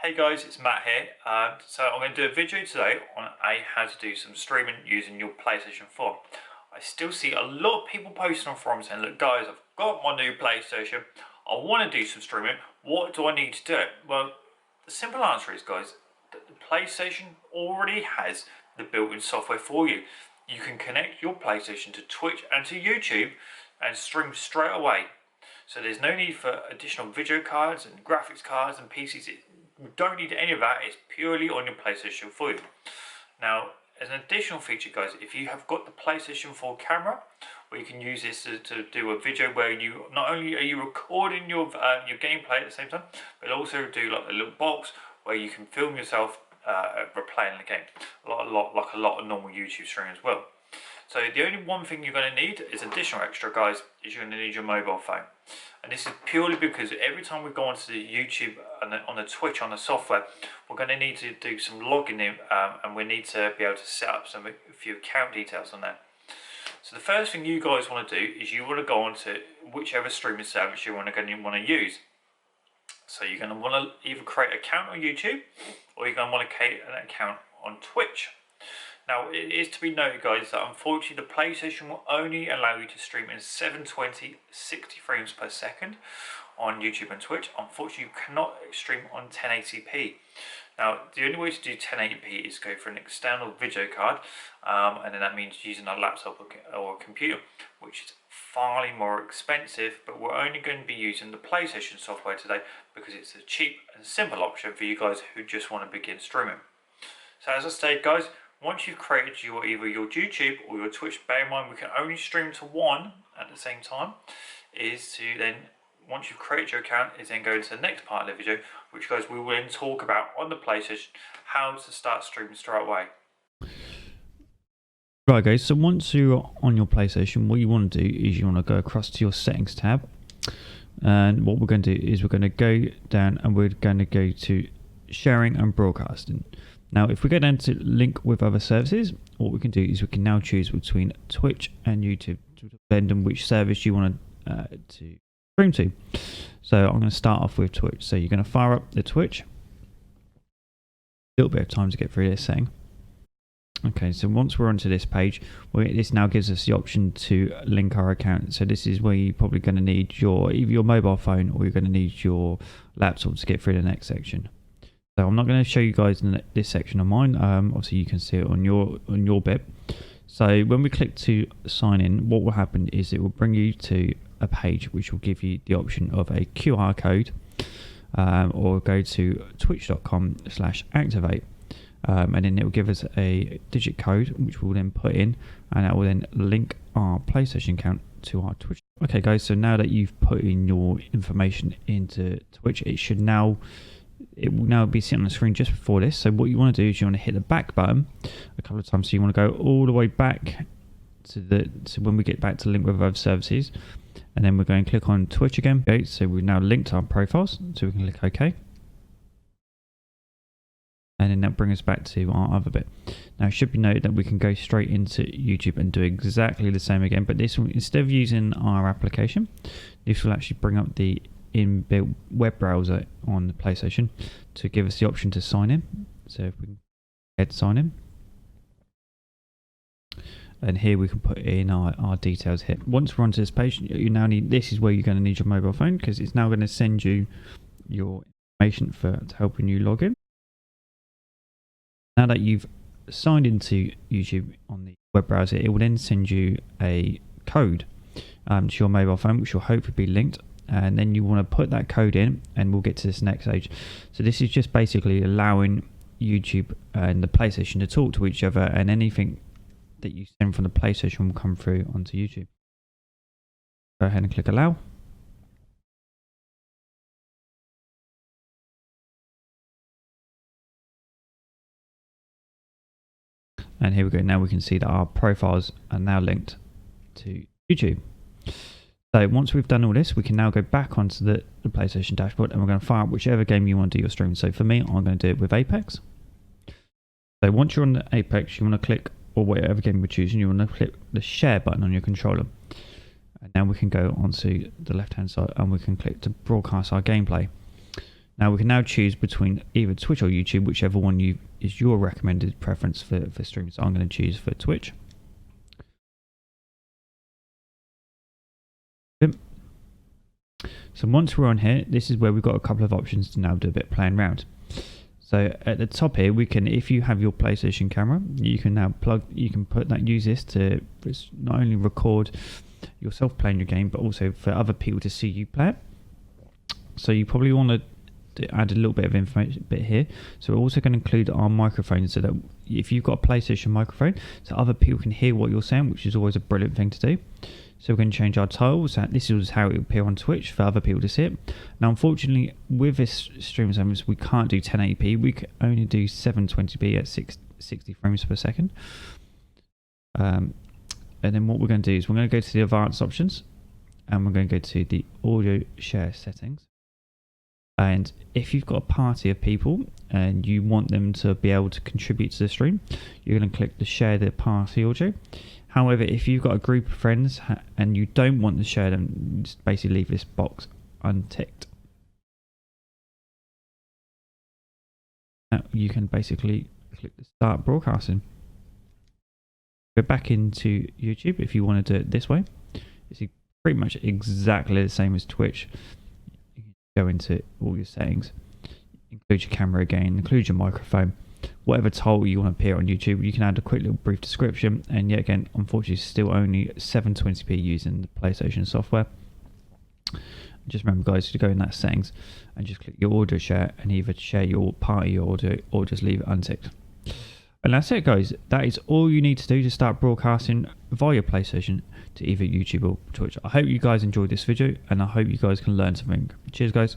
Hey guys, it's Matt here. So I'm going to do a video today on how to do some streaming using your PlayStation 4. I still see a lot of people posting on forums saying, look guys, I've got my new PlayStation, I want to do some streaming, what do I need to do? Well, the simple answer is guys, that the PlayStation already has the built-in software for you. You can connect your PlayStation to Twitch and to YouTube and stream straight away. So there's no need for additional video cards and graphics cards and PCs. You don't need any of that. It's purely on your PlayStation 4. Now, as an additional feature, guys, if you have got the PlayStation 4 camera, where you can use this to do a video where you not only are you recording your gameplay at the same time, but also do like a little box where you can film yourself playing the game, like a lot of normal YouTube streaming as well. So the only one thing you're going to need is additional extra, guys, is you're going to need your mobile phone. And this is purely because every time we go onto the YouTube and on the Twitch on the software, we're going to need to do some logging in, and we need to be able to set up a few account details on there. So the first thing you guys want to do is you want to go onto whichever streaming service you want to use. So you're going to want to either create an account on YouTube or you're going to want to create an account on Twitch. Now, it is to be noted, guys, that unfortunately the PlayStation will only allow you to stream in 720 60 frames per second on YouTube and Twitch. Unfortunately, you cannot stream on 1080p. Now, the only way to do 1080p is go for an external video card, and then that means using a laptop or a computer, which is far more expensive, but we're only going to be using the PlayStation software today because it's a cheap and simple option for you guys who just want to begin streaming. So as I stated, guys, once you've created either your YouTube or your Twitch, bear in mind we can only stream to one at the same time, is to then, once you've created your account, is then go into the next part of the video, which guys we will then talk about on the PlayStation, how to start streaming straight away. Right guys, so once you're on your PlayStation, what you want to do is you want to go across to your settings tab, and what we're going to do is we're going to go down and we're going to go to sharing and broadcasting. Now, if we go down to link with other services, what we can do is we can now choose between Twitch and YouTube to depend on which service you want to stream to. So I'm going to start off with Twitch. So you're going to fire up the Twitch. A little bit of time to get through this setting. Okay, so once we're onto this page, this now gives us the option to link our account. So this is where you're probably going to need either your mobile phone or you're going to need your laptop to get through the next section. So I'm not going to show you guys in this section of mine. Obviously you can see it on your bit. So when we click to sign in, what will happen is it will bring you to a page which will give you the option of a QR code, or go to twitch.com/activate, and then it will give us a digit code which we'll then put in, and that will then link our PlayStation account to our Twitch. Okay guys, so now that you've put in your information into Twitch, it will now be sitting on the screen just before this. So what you want to do is you want to hit the back button a couple of times. So you want to go all the way back to when we get back to link with other services, and then we're going to click on Twitch again. Okay, so we've now linked our profiles, so we can click OK, and then that brings us back to our other bit. Now it should be noted that we can go straight into YouTube and do exactly the same again, but this one, instead of using our application, this will actually bring up the inbuilt web browser on the PlayStation to give us the option to sign in. So if we can hit sign in, and here we can put in our details here. Once we're onto this page, this is where you're going to need your mobile phone, because it's now going to send you your information to helping you log in. Now that you've signed into YouTube on the web browser, it will then send you a code to your mobile phone, which will hopefully be linked. And then you want to put that code in, and we'll get to this next stage. So this is just basically allowing YouTube and the PlayStation to talk to each other, and anything that you send from the PlayStation will come through onto YouTube. Go ahead and click allow. And here we go. Now we can see that our profiles are now linked to YouTube. So once we've done all this, we can now go back onto the PlayStation dashboard, and we're going to fire up whichever game you want to do your stream. So for me, I'm going to do it with Apex. So once you're on the Apex, you want to click, or whatever game we're choosing, you want to click the share button on your controller. And now we can go onto the left hand side and we can click to broadcast our gameplay. Now we can now choose between either Twitch or YouTube, whichever one is your recommended preference for stream. So I'm going to choose for Twitch. So once we're on here, this is where we've got a couple of options to now do a bit of playing around. So at the top here, we can, if you have your PlayStation camera, you can now use this to not only record yourself playing your game, but also for other people to see you play it. So you probably want to add a little bit of information here. So we're also going to include our microphone, so that if you've got a PlayStation microphone, so other people can hear what you're saying, which is always a brilliant thing to do. So we're going to change our title. So this is how it will appear on Twitch for other people to see it. Now, unfortunately, with this stream service, we can't do 1080p. We can only do 720p at 60 frames per second. And then what we're going to do is we're going to go to the advanced options, and we're going to go to the audio share settings. And if you've got a party of people and you want them to be able to contribute to the stream, you're going to click the share the party audio. However, if you've got a group of friends and you don't want to share them, just basically leave this box unticked. Now you can basically click the start broadcasting. Go back into YouTube if you want to do it this way. It's pretty much exactly the same as Twitch. You can go into all your settings, include your camera again, include your microphone. Whatever title you want to appear on YouTube, you can add a quick little brief description. And yet again, unfortunately, still only 720p using the PlayStation software. Just remember, guys, to go in that settings and just click your audio share, and either share your party audio or just leave it unticked. And that's it, guys. That is all you need to do to start broadcasting via your PlayStation to either YouTube or Twitch. I hope you guys enjoyed this video, and I hope you guys can learn something. Cheers, guys.